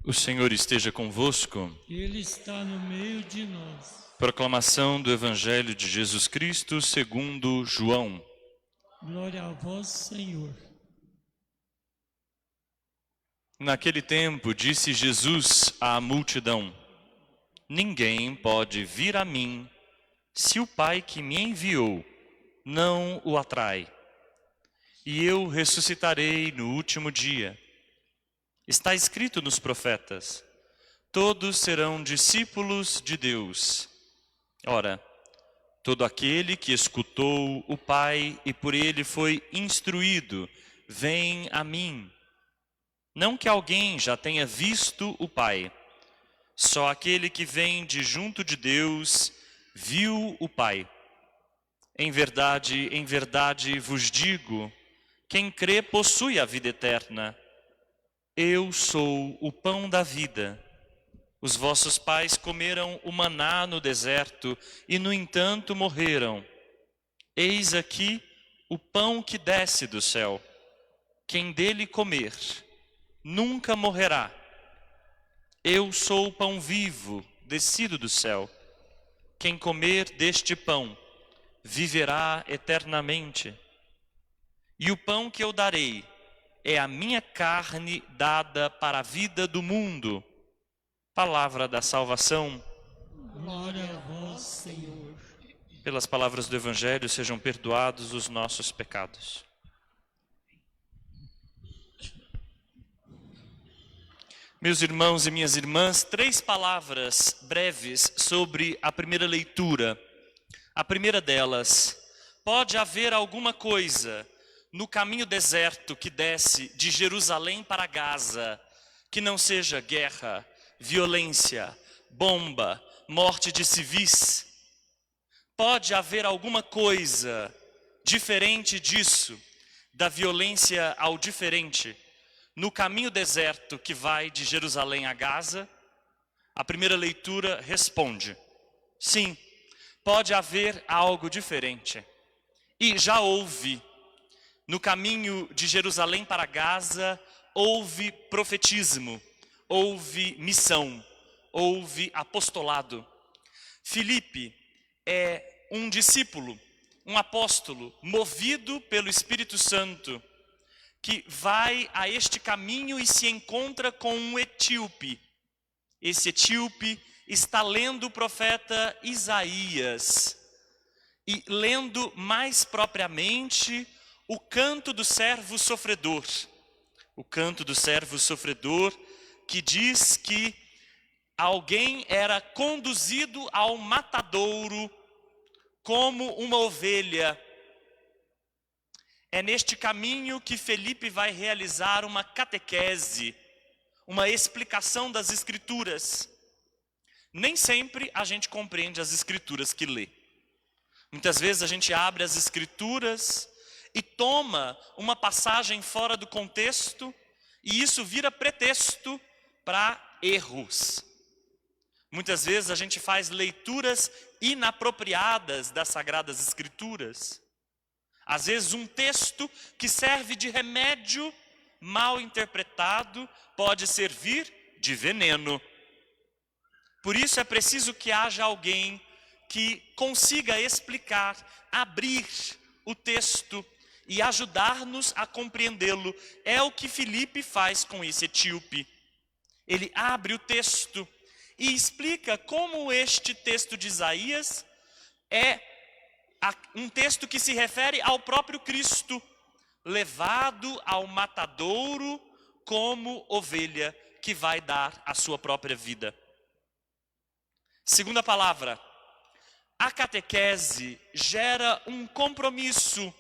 O Senhor esteja convosco. Ele está no meio de nós. Proclamação do Evangelho de Jesus Cristo segundo João. Glória a vós, Senhor. Naquele tempo disse Jesus à multidão: Ninguém pode vir a mim se o Pai que me enviou não o atrai. E eu ressuscitarei no último dia. Está escrito nos profetas: todos serão discípulos de Deus. Ora, todo aquele que escutou o Pai e por ele foi instruído, vem a mim. Não que alguém já tenha visto o Pai, só aquele que vem de junto de Deus viu o Pai. Em verdade vos digo, quem crê possui a vida eterna. Eu sou o pão da vida. Os vossos pais comeram o maná no deserto e, no entanto, morreram. Eis aqui o pão que desce do céu. Quem dele comer nunca morrerá. Eu sou o pão vivo, descido do céu. Quem comer deste pão viverá eternamente. E o pão que eu darei é a minha carne dada para a vida do mundo. Palavra da salvação. Glória a vós, Senhor. Pelas palavras do Evangelho sejam perdoados os nossos pecados. Meus irmãos e minhas irmãs, 3 palavras breves sobre a primeira leitura. A primeira delas: pode haver alguma coisa no caminho deserto que desce de Jerusalém para Gaza, que não seja guerra, violência, bomba, morte de civis? Pode haver alguma coisa diferente disso, da violência ao diferente, no caminho deserto que vai de Jerusalém a Gaza? A primeira leitura responde: sim, pode haver algo diferente. E já houve. No caminho de Jerusalém para Gaza, houve profetismo, houve missão, houve apostolado. Filipe é um discípulo, um apóstolo, movido pelo Espírito Santo, que vai a este caminho e se encontra com um etíope. Esse etíope está lendo o profeta Isaías e lendo mais propriamente o canto do servo sofredor. O canto do servo sofredor que diz que alguém era conduzido ao matadouro como uma ovelha. É neste caminho que Felipe vai realizar uma catequese, uma explicação das Escrituras. Nem sempre a gente compreende as Escrituras que lê. Muitas vezes a gente abre as Escrituras e toma uma passagem fora do contexto, e isso vira pretexto para erros. Muitas vezes a gente faz leituras inapropriadas das Sagradas Escrituras. Às vezes um texto que serve de remédio mal interpretado pode servir de veneno. Por isso é preciso que haja alguém que consiga explicar, abrir o texto e ajudar-nos a compreendê-lo. É o que Filipe faz com esse etíope. Ele abre o texto e explica como este texto de Isaías é um texto que se refere ao próprio Cristo, levado ao matadouro como ovelha que vai dar a sua própria vida. Segunda palavra: a catequese gera um compromisso.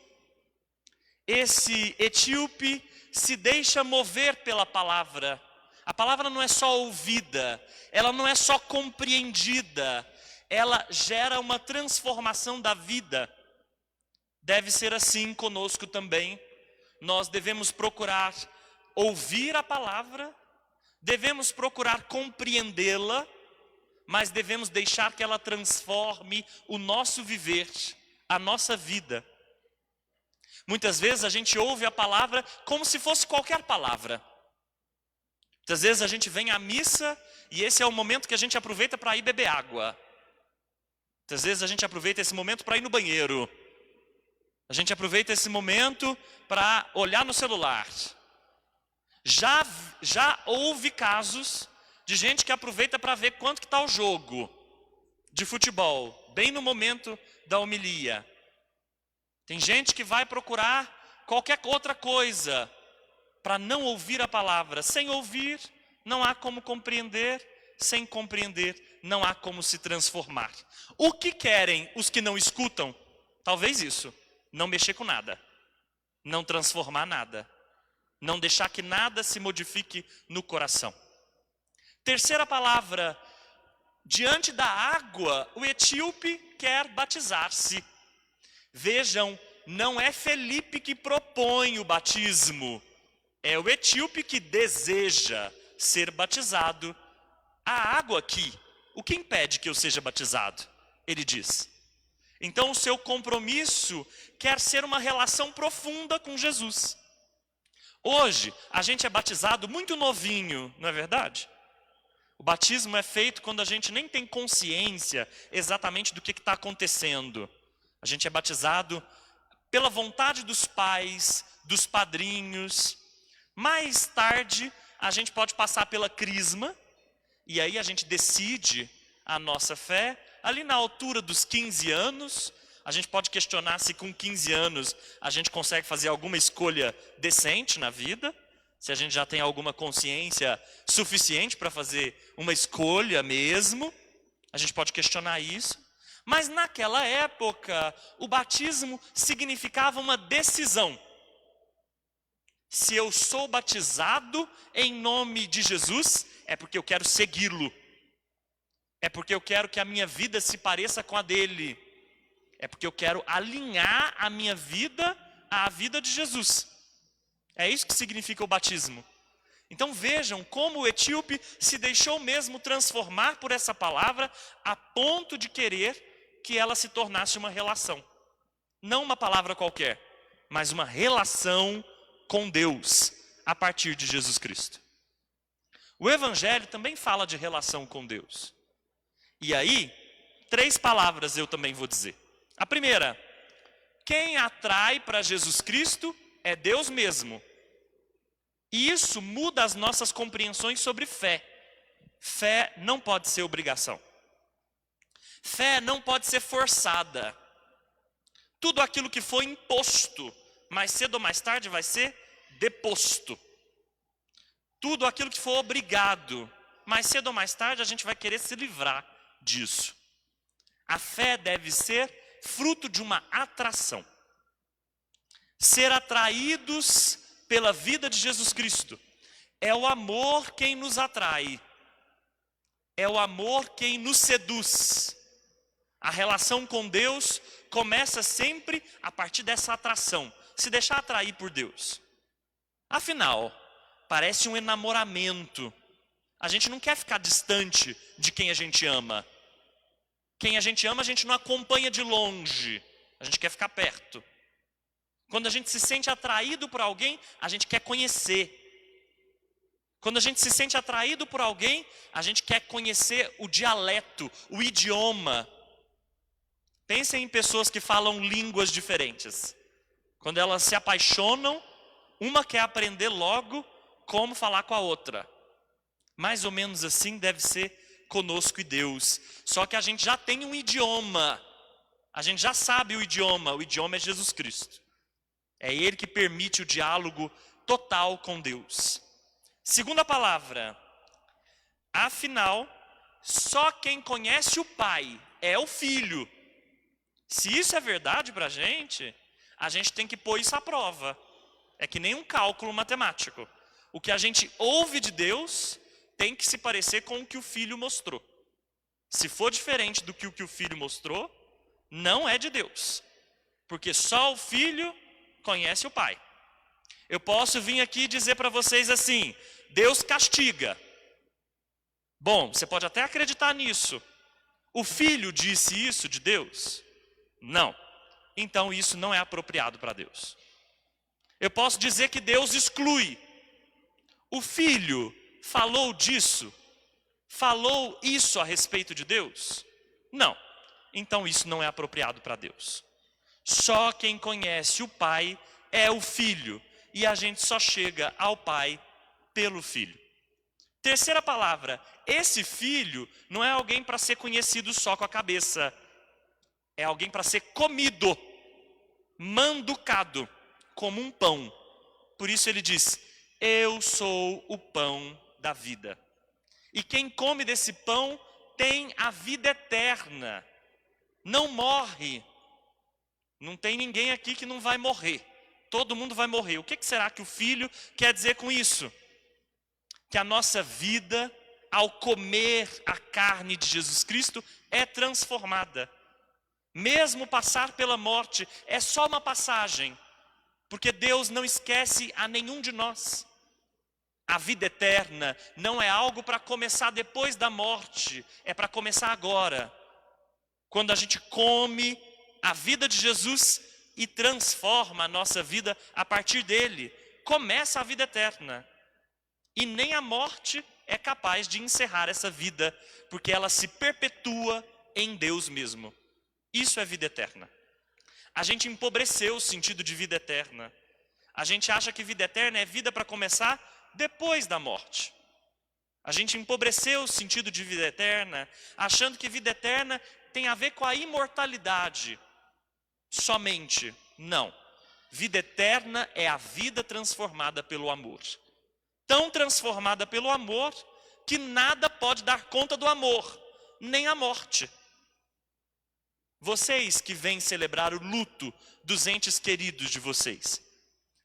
Esse etíope se deixa mover pela palavra. A palavra não é só ouvida, ela não é só compreendida, ela gera uma transformação da vida. Deve ser assim conosco também. Nós devemos procurar ouvir a palavra, devemos procurar compreendê-la, mas devemos deixar que ela transforme o nosso viver, a nossa vida. Muitas vezes a gente ouve a palavra como se fosse qualquer palavra. Muitas vezes a gente vem à missa e esse é o momento que a gente aproveita para ir beber água. Muitas vezes a gente aproveita esse momento para ir no banheiro. A gente aproveita esse momento para olhar no celular. Já houve casos de gente que aproveita para ver quanto que está o jogo de futebol, bem no momento da homilia. Tem gente que vai procurar qualquer outra coisa para não ouvir a palavra. Sem ouvir, não há como compreender. Sem compreender, não há como se transformar. O que querem os que não escutam? Talvez isso. Não mexer com nada. Não transformar nada. Não deixar que nada se modifique no coração. Terceira palavra. Diante da água, o etíope quer batizar-se. Vejam, não é Felipe que propõe o batismo. É o etíope que deseja ser batizado. A água aqui, o que impede que eu seja batizado? Ele diz. Então o seu compromisso quer ser uma relação profunda com Jesus. Hoje, a gente é batizado muito novinho, não é verdade? O batismo é feito quando a gente nem tem consciência exatamente do que está acontecendo. A gente é batizado pela vontade dos pais, dos padrinhos. Mais tarde, a gente pode passar pela crisma, e aí a gente decide a nossa fé. Ali na altura dos 15 anos, a gente pode questionar se com 15 anos a gente consegue fazer alguma escolha decente na vida. Se a gente já tem alguma consciência suficiente para fazer uma escolha mesmo. A gente pode questionar isso. Mas naquela época, o batismo significava uma decisão. Se eu sou batizado em nome de Jesus, é porque eu quero segui-lo. É porque eu quero que a minha vida se pareça com a dele. É porque eu quero alinhar a minha vida à vida de Jesus. É isso que significa o batismo. Então vejam como o etíope se deixou mesmo transformar por essa palavra a ponto de querer que ela se tornasse uma relação. Não uma palavra qualquer, mas uma relação com Deus a partir de Jesus Cristo. O Evangelho também fala de relação com Deus. E aí, 3 palavras eu também vou dizer. A primeira, quem atrai para Jesus Cristo é Deus mesmo. E isso muda as nossas compreensões sobre fé. Fé não pode ser obrigação. Fé não pode ser forçada. Tudo aquilo que foi imposto, mais cedo ou mais tarde vai ser deposto. Tudo aquilo que for obrigado, mais cedo ou mais tarde a gente vai querer se livrar disso. A fé deve ser fruto de uma atração. Ser atraídos pela vida de Jesus Cristo. É o amor quem nos atrai. É o amor quem nos seduz. A relação com Deus começa sempre a partir dessa atração. Se deixar atrair por Deus. Afinal, parece um enamoramento. A gente não quer ficar distante de quem a gente ama. Quem a gente ama, a gente não acompanha de longe. A gente quer ficar perto. Quando a gente se sente atraído por alguém, a gente quer conhecer. Quando a gente se sente atraído por alguém, a gente quer conhecer o dialeto, o idioma. Pensem em pessoas que falam línguas diferentes. Quando elas se apaixonam, uma quer aprender logo como falar com a outra. Mais ou menos assim deve ser conosco e Deus. Só que a gente já tem um idioma. A gente já sabe o idioma é Jesus Cristo. É Ele que permite o diálogo total com Deus. Segunda palavra. Afinal, só quem conhece o Pai é o Filho. Se isso é verdade para a gente tem que pôr isso à prova. É que nem um cálculo matemático. O que a gente ouve de Deus tem que se parecer com o que o Filho mostrou. Se for diferente do que o Filho mostrou, não é de Deus. Porque só o Filho conhece o Pai. Eu posso vir aqui e dizer para vocês assim, Deus castiga. Bom, você pode até acreditar nisso. O Filho disse isso de Deus? Não. Então isso não é apropriado para Deus. Eu posso dizer que Deus exclui. O Filho falou disso? Falou isso a respeito de Deus? Não. Então isso não é apropriado para Deus. Só quem conhece o Pai é o Filho. E a gente só chega ao Pai pelo Filho. Terceira palavra, esse Filho não é alguém para ser conhecido só com a cabeça. É alguém para ser comido, manducado, como um pão. Por isso ele diz, eu sou o pão da vida. E quem come desse pão tem a vida eterna. Não morre. Não tem ninguém aqui que não vai morrer. Todo mundo vai morrer. O que será que o Filho quer dizer com isso? Que a nossa vida, ao comer a carne de Jesus Cristo, é transformada. Mesmo passar pela morte é só uma passagem, porque Deus não esquece a nenhum de nós. A vida eterna não é algo para começar depois da morte, é para começar agora. Quando a gente come a vida de Jesus e transforma a nossa vida a partir dele, começa a vida eterna. E nem a morte é capaz de encerrar essa vida, porque ela se perpetua em Deus mesmo. Isso é vida eterna. A gente empobreceu o sentido de vida eterna. A gente acha que vida eterna é vida para começar depois da morte. A gente empobreceu o sentido de vida eterna, achando que vida eterna tem a ver com a imortalidade. Somente. Não. Vida eterna é a vida transformada pelo amor. Tão transformada pelo amor que nada pode dar conta do amor, nem a morte. Vocês que vêm celebrar o luto dos entes queridos de vocês,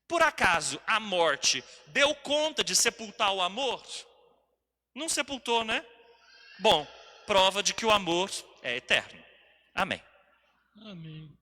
por acaso a morte deu conta de sepultar o amor? Não sepultou, né? Bom, prova de que o amor é eterno. Amém. Amém.